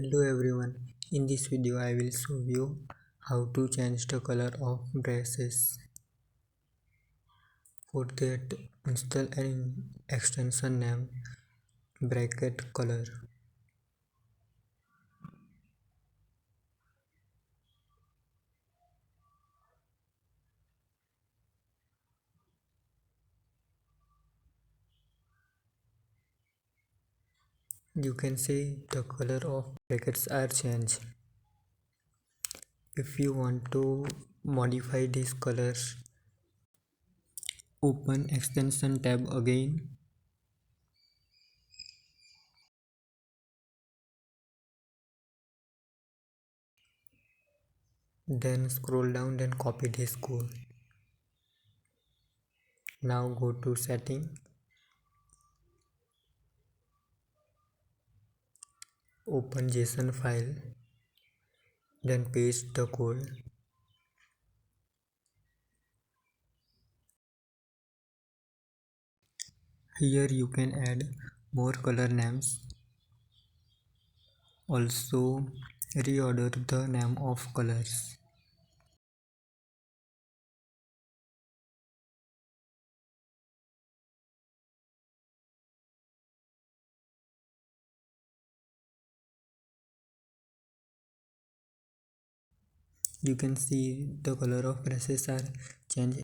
Hello everyone, in this video I will show you how to change the color of braces. For that, install an extension named Bracket Color. You can see the color of brackets are changed. If you want to modify these colors, open extension tab again. Then scroll down and copy this code. Now go to setting. Open JSON file. Then paste the code. Here you can add more color names. Also reorder the name of colors. You can see the color of braces are changed.